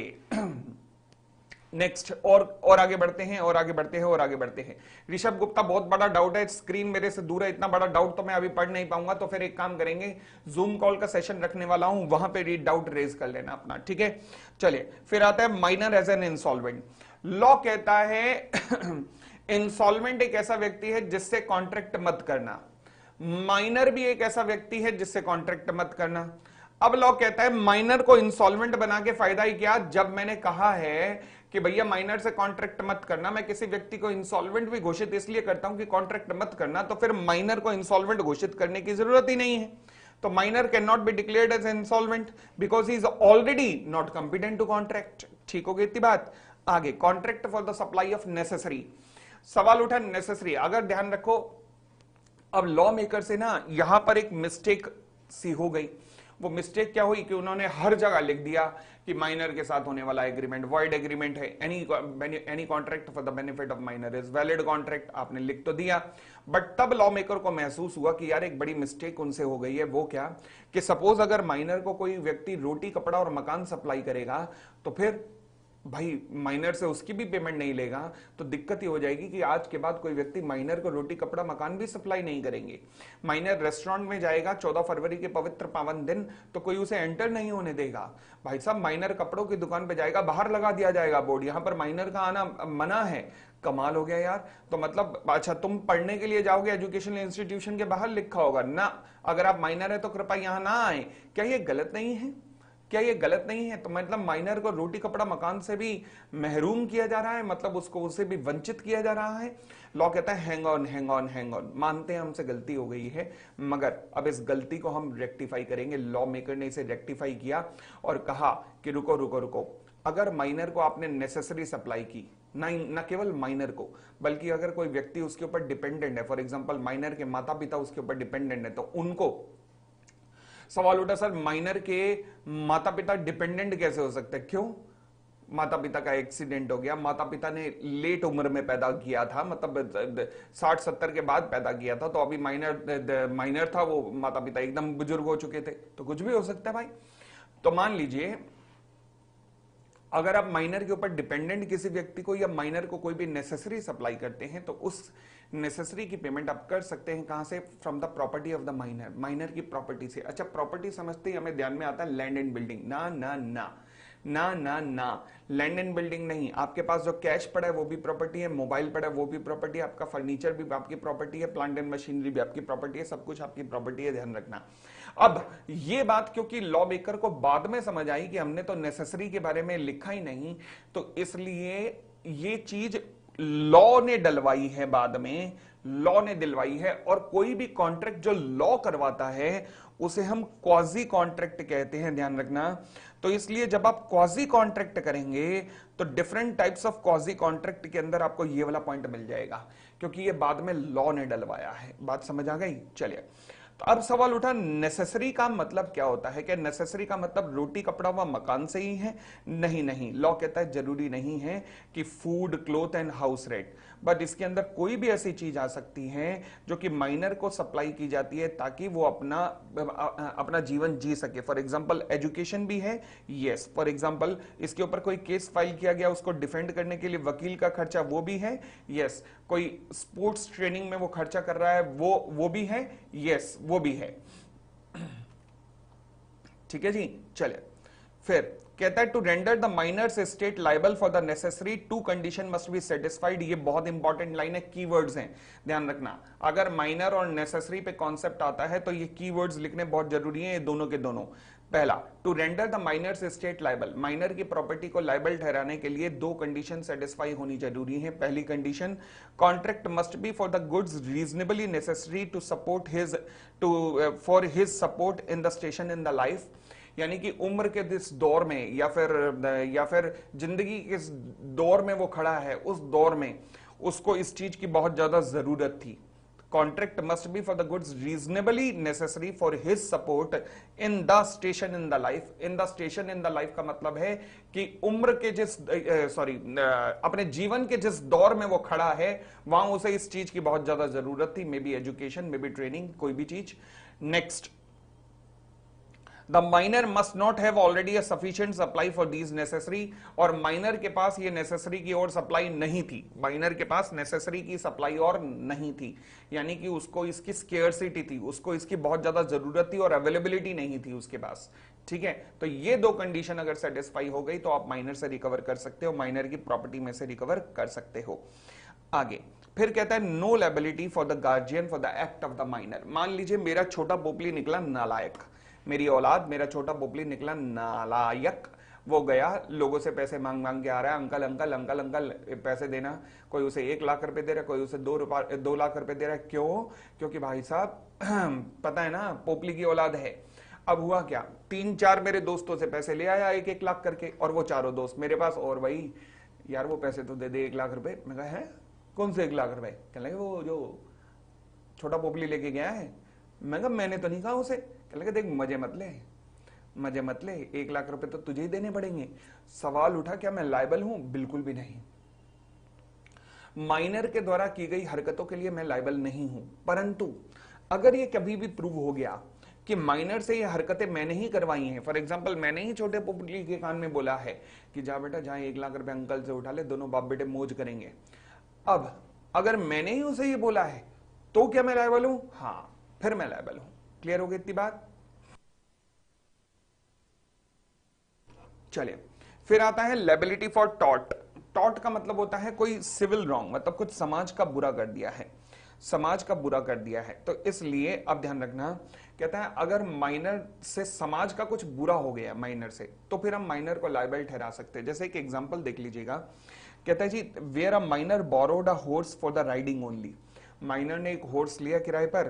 नेक्स्ट, और आगे बढ़ते हैं और आगे बढ़ते हैं और आगे बढ़ते हैं। ऋषभ गुप्ता, बहुत बड़ा डाउट है, स्क्रीन मेरे से दूर है, इतना बड़ा डाउट तो मैं अभी पढ़ नहीं पाऊंगा, तो फिर एक काम करेंगे, जूम कॉल का सेशन रखने वाला हूं, वहां पे डाउट रेज कर लेना अपना, ठीक है। चलिए फिर आता है minor as an insolvent. Law कहता है इंसॉल्वेंट एक ऐसा व्यक्ति है जिससे कॉन्ट्रैक्ट मत करना, माइनर भी एक ऐसा व्यक्ति है जिससे कॉन्ट्रैक्ट मत करना। अब लॉ कहता है माइनर को इंसॉल्वेंट बना के फायदा ही क्या, जब मैंने कहा है कि भैया माइनर से कॉन्ट्रैक्ट मत करना, मैं किसी व्यक्ति को इंसॉल्वेंट भी घोषित इसलिए करता हूं कि कॉन्ट्रैक्ट मत करना, तो फिर माइनर को इंसॉल्वेंट घोषित करने की जरूरत ही नहीं है। तो minor cannot be declared as insolvent because he is already not competent to contract. ठीक हो गई इतनी बात? आगे, contract for the supply of necessary. सवाल उठा नेसेसरी, अगर ध्यान रखो अब लॉ मेकर से ना यहां पर एक मिस्टेक सी हो गई। वो मिस्टेक क्या हुई कि उन्होंने हर जगह लिख दिया कि माइनर के साथ होने वाला एग्रीमेंट वॉइड एग्रीमेंट है, any contract for the benefit of minor is valid contract, आपने लिख तो दिया। बट तब लॉ मेकर को महसूस हुआ कि यार एक बड़ी मिस्टेक उनसे हो गई है। वो क्या कि सपोज अगर माइनर को कोई व्यक्ति रोटी कपड़ा और मकान सप्लाई करेगा, तो फिर भाई माइनर से उसकी भी पेमेंट नहीं लेगा, तो दिक्कत ही हो जाएगी कि आज के बाद कोई व्यक्ति माइनर को रोटी कपड़ा मकान भी सप्लाई नहीं करेंगे। माइनर रेस्टोरेंट में जाएगा 14 फरवरी के पवित्र पावन दिन, तो कोई उसे एंटर नहीं होने देगा। भाई साहब माइनर कपड़ों की दुकान पे जाएगा, बाहर लगा दिया जाएगा बोर्ड, यहां पर माइनर का आना मना है। कमाल हो गया यार। तो मतलब अच्छा, तुम पढ़ने के लिए जाओगे एजुकेशनल इंस्टीट्यूशन के बाहर लिखा होगा ना, अगर आप माइनर है तो कृपया यहां ना आए। क्या ये गलत नहीं है? क्या ये गलत नहीं है? तो मतलब माइनर को रोटी कपड़ा मकान से भी महरूम किया जा रहा है, मतलब उसको उसे भी वंचित किया जा रहा है। लॉ कहता है hang on hang on hang on, मानते हैं हमसे गलती हो गई है, मगर अब इस गलती को हम रेक्टिफाई करेंगे। लॉ मेकर ने इसे रेक्टिफाई किया और कहा कि रुको रुको रुको, अगर माइनर को आपने नेसेसरी सप्लाई की, न केवल माइनर को बल्कि अगर कोई व्यक्ति उसके ऊपर डिपेंडेंट है, फॉर एग्जाम्पल माइनर के माता पिता उसके ऊपर डिपेंडेंट है, तो उनको सवाल उठा सर माइनर के माता पिता डिपेंडेंट कैसे हो सकते हैं? क्यों? माता पिता का एक्सीडेंट हो गया, माता पिता ने लेट उम्र में पैदा किया था, मतलब 60-70 के बाद पैदा किया था, तो अभी माइनर था वो, माता पिता एकदम बुजुर्ग हो चुके थे, तो कुछ भी हो सकता है भाई। तो मान लीजिए अगर आप माइनर के ऊपर डिपेंडेंट किसी व्यक्ति को या माइनर को कोई भी नेसेसरी सप्लाई करते हैं, तो उस नेसेसरी की पेमेंट आप कर सकते हैं कहां से? From the property of the minor, minor की प्रॉपर्टी से। अच्छा, प्रॉपर्टी समझते ही हमें ध्यान में आता है लैंड एंड बिल्डिंग। ना ना ना ना ना ना, लैंड एंड बिल्डिंग नहीं। आपके पास जो कैश पड़ा है वो भी प्रॉपर्टी है, मोबाइल पड़ा है वो भी प्रॉपर्टी है, आपका फर्नीचर भी आपकी प्रॉपर्टी है, प्लांट एंड मशीनरी भी आपकी प्रॉपर्टी है, सब कुछ आपकी प्रॉपर्टी है, ध्यान रखना। अब ये बात क्योंकि लॉ मेकर को बाद में समझ आई कि हमने तो नेसेसरी के बारे में लिखा ही नहीं, तो इसलिए ये चीज लॉ ने डलवाई है, बाद में लॉ ने दिलवाई है। और कोई भी कॉन्ट्रैक्ट जो लॉ करवाता है उसे हम क्वाजी कॉन्ट्रैक्ट कहते हैं, ध्यान रखना। तो इसलिए जब आप क्वाजी कॉन्ट्रैक्ट करेंगे तो different types of quasi contract के अंदर आपको ये वाला पॉइंट मिल जाएगा, क्योंकि ये बाद में लॉ ने डलवाया है। बात समझ आ गई? चलिए, तो अब सवाल उठा नेसेसरी का मतलब क्या होता है? क्या नेसेसरी का मतलब रोटी कपड़ा व मकान से ही है? नहीं नहीं, लॉ कहता है जरूरी नहीं है कि food cloth and house rent, but इसके अंदर कोई भी ऐसी चीज आ सकती है जो कि माइनर को सप्लाई की जाती है ताकि वो अपना जीवन जी सके। फॉर एग्जाम्पल एजुकेशन भी है, यस। फॉर एग्जाम्पल इसके ऊपर कोई केस फाइल किया गया, उसको डिफेंड करने के लिए वकील का खर्चा, वो भी है, यस। कोई स्पोर्ट्स ट्रेनिंग में वो खर्चा कर रहा है, वो भी है, यस, वो भी है। ठीक है जी, चले फिर कहता है to render the minor's state liable for the necessary two condition must be satisfied. ये बहुत इंपॉर्टेंट लाइन है, कीवर्ड्स हैं, ध्यान रखना। अगर माइनर और नेसेसरी पे कॉन्सेप्ट आता है तो ये कीवर्ड्स लिखने बहुत जरूरी है, ये दोनों के दोनों। पहला, to render the minor's state liable, minor की प्रॉपर्टी को लाइबल ठहराने के लिए दो कंडीशन सेटिस्फाई होनी जरूरी है। पहली condition, contract must be for the goods reasonably necessary to support his for his support in the station in the life, यानी कि उम्र के इस दौर में या फिर जिंदगी के इस दौर में वो खड़ा है, उस दौर में उसको इस चीज की बहुत ज्यादा जरूरत थी। Contract must be for the goods reasonably necessary for his support in the station in the life. In the station in the life का मतलब है कि उम्र के अपने जीवन के जिस दौर में वो खड़ा है वहां उसे इस चीज की बहुत ज्यादा जरूरत थी, may be education, may be training, कोई भी चीज। Next, the minor must not have already a sufficient supply for these necessary, और माइनर के पास ये नेसेसरी की और सप्लाई नहीं थी, माइनर के पास नेसेसरी की सप्लाई और नहीं थी, यानी कि उसको इसकी स्केर्सिटी थी, उसको इसकी बहुत ज्यादा जरूरत थी और अवेलेबिलिटी नहीं थी उसके पास। ठीक है, तो ये दो कंडीशन अगर सेटिस्फाई हो गई तो आप माइनर से रिकवर कर सकते हो, माइनर की प्रॉपर्टी में से रिकवर कर सकते हो। आगे फिर कहता है no liability for the guardian for the act of the minor. मान लीजिए मेरा छोटा पोपली निकला नालायक, मेरी औलाद, मेरा छोटा पोपली निकला नालायक, वो गया लोगों से पैसे मांग मांग के आ रहा है, अंकल अंकल अंकल अंकल पैसे देना। कोई उसे 1 लाख रुपए दे रहा है, कोई उसे 2 लाख रुपए दे रहा है। क्यों? क्योंकि भाई साहब पता है ना पोपली की औलाद है। अब हुआ क्या, 3-4 मेरे दोस्तों से पैसे ले आया 1-1 लाख करके, और वो चारों दोस्त मेरे पास, और भाई यार वो पैसे तो दे दे 1 लाख रुपए। मैं कहा है कौन से 1 लाख रुपए? कहने लगे वो जो छोटा पोपली लेके गया है। मैं कहा मैंने तो नहीं कहा उसे। कहने लगे देख मजे मत ले, मजे मत ले, 1 लाख रुपए तो तुझे ही देने पड़ेंगे। सवाल उठा क्या मैं लायबल हूं? बिल्कुल भी नहीं। माइनर के द्वारा की गई हरकतों के लिए मैं लायबल नहीं हूं, परंतु अगर ये कभी भी प्रूव हो गया कि माइनर से ये हरकतें मैंने ही करवाई हैं, फॉर एग्जांपल मैंने ही छोटे पोपली के कान में बोला है कि जा बेटा जहां 1 लाख रुपए अंकल से उठा ले, दोनों बाप बेटे मौज करेंगे। अब अगर मैंने ही उसे ये बोला है तो क्या मैं लायबल हूं? हाँ, फिर मैं लायबल हूं। क्लियर हो गई इतनी बात? चलिए फिर आता है लायबिलिटी फॉर टॉर्ट। टॉर्ट का मतलब होता है कोई सिविल रॉन्ग, मतलब कुछ समाज का बुरा कर दिया है, समाज का बुरा कर दिया है। तो इसलिए अब ध्यान रखना, कहता है अगर माइनर से समाज का कुछ बुरा हो गया माइनर से, तो फिर हम माइनर को लायबल ठहरा सकते हैं। जैसे एक एग्जांपल देख लीजिएगा, कहता है जी where a minor borrowed a horse for the riding only. Minor ने एक हॉर्स लिया किराए पर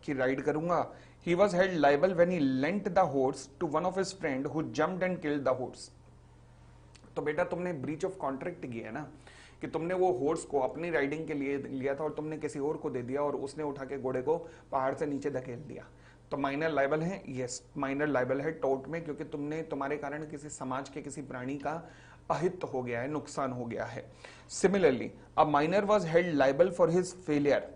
कि राइड करूंगा। He was held liable when he lent the horse to one of his friend who jumped and killed the horse. तो बेटा तुमने ब्रीच ऑफ कॉन्ट्रैक्ट किया है ना, कि तुमने वो हॉर्स को अपनी राइडिंग के लिए लिया था और तुमने किसी और को दे दिया और उसने उठा के घोड़े को पहाड़ से नीचे धकेल दिया। तो माइनर लायबल है, यस माइनर लायबल है टॉर्ट में, क्योंकि तुम्हारे कारण किसी समाज के किसी प्राणी का अहित हो गया है, नुकसान हो गया है। Similarly a minor was held liable for his failure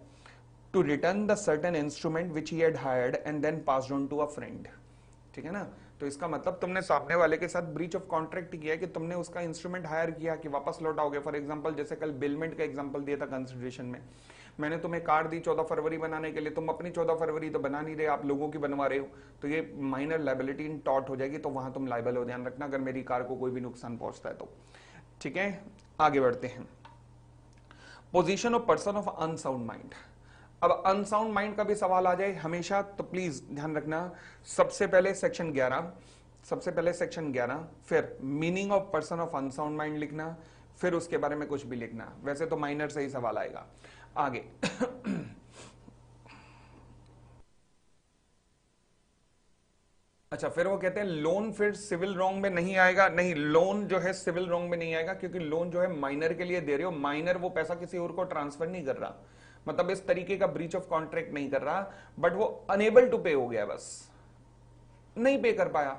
to return the certain instrument which he had hired and then passed on to a friend। ठीक है ना, तो इसका मतलब तुमने सामने वाले के साथ ब्रीच ऑफ कॉन्ट्रैक्ट किया कि तुमने उसका इंस्ट्रूमेंट हायर किया कि वापस लौटाओगे। फॉर एग्जांपल जैसे कल बिलमेंट का एग्जांपल दिया था कंसिडरेशन में, मैंने तुम्हें कार दी 14 फरवरी बनाने के लिए, तुम अपनी 14 फरवरी तो बना नहीं रहे, आप लोगों की बनवा रहे हो, तो ये माइनर लायबिलिटी इन टॉर्ट हो जाएगी, तो वहां तुम लायबल हो। ध्यान रखना अगर मेरी कार को कोई भी नुकसान पहुंचता है तो। ठीक है, आगे बढ़ते हैं। Position of person of unsound mind. अब अनसाउंड माइंड का भी सवाल आ जाए हमेशा, तो प्लीज ध्यान रखना, सबसे पहले सेक्शन 11, फिर meaning of person of unsound mind लिखना, फिर उसके बारे में कुछ भी लिखना। वैसे तो माइनर से ही सवाल आएगा। आगे अच्छा, फिर वो कहते हैं लोन फिर सिविल रॉन्ग में नहीं आएगा। नहीं, लोन जो है सिविल रॉन्ग में नहीं आएगा, क्योंकि लोन जो है माइनर के लिए दे रहे हो, माइनर वो पैसा किसी और को ट्रांसफर नहीं कर रहा, मतलब इस तरीके का ब्रीच ऑफ कॉन्ट्रैक्ट नहीं कर रहा, बट वो अनेबल टू पे हो गया, बस नहीं पे कर पाया।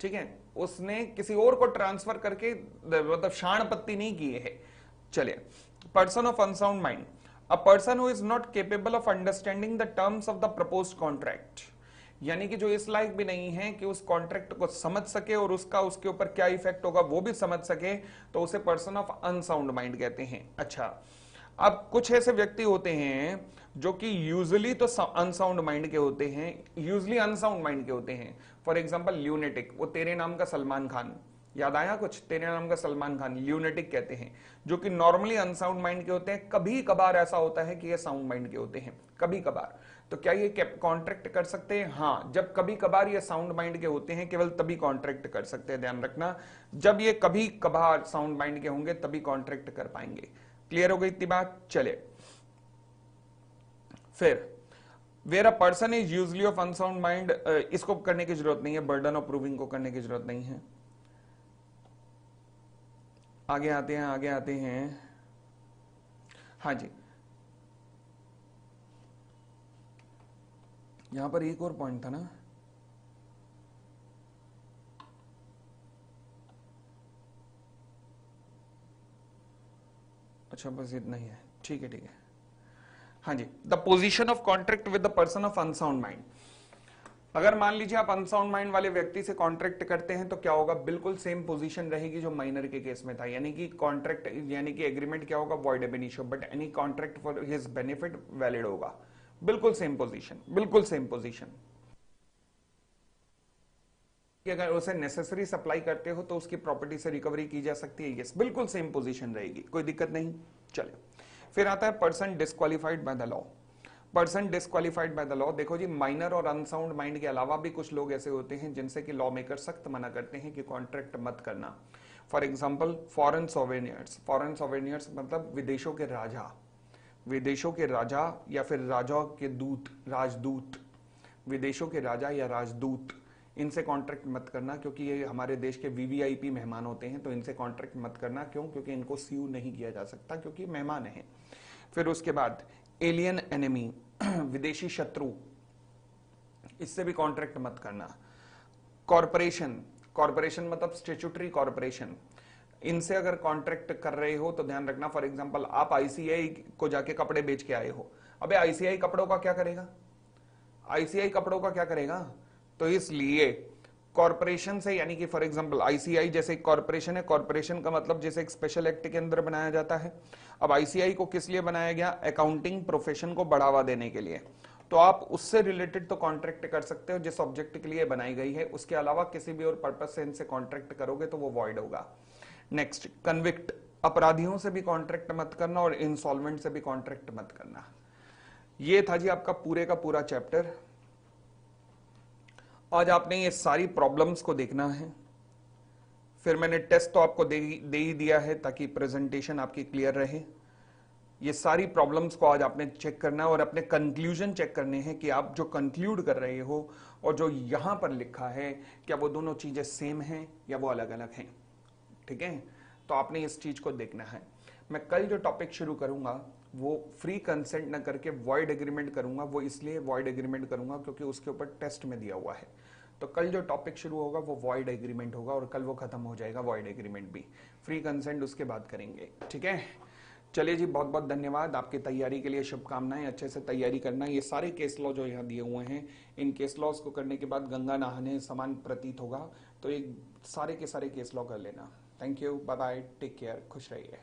ठीक है, उसने किसी और को ट्रांसफर करके मतलब शाण पत्ती नहीं की है। चलिए person of unsound mind, a person who is not capable of understanding the terms of the proposed contract, यानी कि जो इस लायक भी नहीं है कि उस कॉन्ट्रैक्ट को समझ सके और उसका उसके ऊपर क्या इफेक्ट होगा वो भी समझ सके, तो उसे पर्सन ऑफ अनसाउंड माइंड कहते हैं। अच्छा, अब कुछ ऐसे व्यक्ति होते हैं जो कि यूजुअली तो अनसाउंड माइंड के होते हैं, यूजुअली अनसाउंड माइंड के होते हैं। फॉर एग्जांपल ल्यूनेटिक, वो तेरे नाम का सलमान खान, याद आया कुछ, तेरे नाम का सलमान खान, ल्यूनेटिक कहते हैं, जो कि नॉर्मली अनसाउंड माइंड के होते हैं। कभी कभार ऐसा होता है कि ये साउंड माइंड के होते हैं, कभी कभार। तो क्या ये कॉन्ट्रैक्ट कर सकते हैं? हाँ, जब कभी कभार ये साउंड माइंड के होते हैं केवल तभी कॉन्ट्रैक्ट कर सकते हैं, ध्यान रखना। जब ये कभी कभार साउंड माइंड के होंगे तभी कॉन्ट्रैक्ट कर पाएंगे। क्लियर हो गई इतनी बात? चले फिर, where a person is usually of unsound mind, इसको करने की जरूरत नहीं है, बर्डन ऑफ प्रूविंग को करने की जरूरत नहीं है। आगे आते हैं, आगे आते हैं। हाँ जी, यहां पर एक और पॉइंट था ना, अच्छा बस इतना ही है, ठीक है ठीक है। हाँ जी, the position of contract with the person of unsound mind. अगर मान लीजिए आप अनसाउंड माइंड वाले व्यक्ति से कॉन्ट्रैक्ट करते हैं तो क्या होगा, बिल्कुल सेम पोजीशन रहेगी जो माइनर के केस में था, यानी कि कॉन्ट्रैक्ट यानी कि एग्रीमेंट क्या होगा, void ab initio, but any contract for his benefit valid होगा। बिल्कुल सेम पोजीशन, बिल्कुल सेम पोजीशन। अगर उसे नेसेसरी सप्लाई करते हो तो उसकी प्रॉपर्टी से रिकवरी की जा सकती है, यस, बिल्कुल सेम पोजीशन रहेगी, कोई दिक्कत नहीं। चले, फिर आता है person disqualified by the law. Person disqualified by the law, देखो जी, माइनर और अनसाउंड माइंड के अलावा भी कुछ लोग ऐसे होते हैं जिनसे कि लॉ मेकर सख्त मना करते हैं कि कॉन्ट्रैक्ट मत करना। For example foreign souvenirs, foreign souvenirs मतलब विदेशों के राजा, विदेशों के राजा या फिर राजा के दूत, राजदूत, विदेशों के राजा या राजदूत, इनसे कॉन्ट्रैक्ट मत करना, क्योंकि ये हमारे देश के वीवीआईपी मेहमान होते हैं, तो इनसे कॉन्ट्रैक्ट मत करना। क्यों? क्योंकि इनको स्यू नहीं किया जा सकता, क्योंकि मेहमान हैं। फिर उसके बाद एलियन एनिमी, विदेशी शत्रु, इससे भी कॉन्ट्रैक्ट मत करना। कॉरपोरेशन, कॉरपोरेशन मतलब स्टेचुटरी कॉरपोरेशन, इनसे अगर कॉन्ट्रैक्ट कर रहे हो तो ध्यान रखना, फॉर एग्जांपल आप आईसीआई को जाके कपड़े बेच के आए हो, अबे आईसीआई कपड़ों का क्या करेगा, आईसीआई कपड़ों का क्या करेगा? तो इसलिए कॉरपोरेशन से, यानी कि फॉर एग्जांपल आईसीआई जैसे कॉरपोरेशन है, कॉरपोरेशन का मतलब जैसे एक स्पेशल एक्ट के अंदर बनाया जाता है। अब आईसीआई को किस लिए बनाया गया? अकाउंटिंग प्रोफेशन को बढ़ावा देने के लिए। तो आप उससे रिलेटेड तो कॉन्ट्रैक्ट कर सकते हो जिस ऑब्जेक्ट के लिए बनाई गई है, उसके अलावा किसी भी और पर्पज से इनसे कॉन्ट्रैक्ट करोगे तो वो वॉइड होगा। नेक्स्ट, कन्विक्ट, अपराधियों से भी कॉन्ट्रैक्ट मत करना और इंसॉल्वेंट से भी कॉन्ट्रैक्ट मत करना। ये था जी आपका पूरे का पूरा चैप्टर। आज आपने ये सारी प्रॉब्लम्स को देखना है, फिर मैंने टेस्ट तो आपको दे ही दिया है ताकि प्रेजेंटेशन आपकी क्लियर रहे। ये सारी प्रॉब्लम्स को आज आपने चेक करना है और अपने कंक्लूजन चेक करने हैं कि आप जो कंक्लूड कर रहे हो और जो यहां पर लिखा है, क्या वो दोनों चीजें सेम हैं या वो अलग अलग हैं। ठीक है, तो आपने इस चीज को देखना है। मैं कल जो टॉपिक शुरू करूंगा वो फ्री कंसेंट ना करके वॉइड एग्रीमेंट करूंगा। वो इसलिए वॉइड एग्रीमेंट करूंगा क्योंकि उसके ऊपर टेस्ट में दिया हुआ है। तो कल जो टॉपिक शुरू होगा वो वॉइड एग्रीमेंट होगा और कल वो खत्म हो जाएगा वॉइड एग्रीमेंट भी। फ्री कंसेंट उसके बाद करेंगे, ठीक है। चलिए जी, बहुत बहुत धन्यवाद। आपकी तैयारी के लिए शुभकामनाएं। अच्छे से तैयारी करना। ये सारे केस लॉ जो यहाँ दिए हुए हैं, इन केस लॉज को करने के बाद गंगा नहाने समान प्रतीत होगा। तो ये सारे के सारे केस लॉ कर लेना। Thank you, bye bye, take care, खुश रहिए।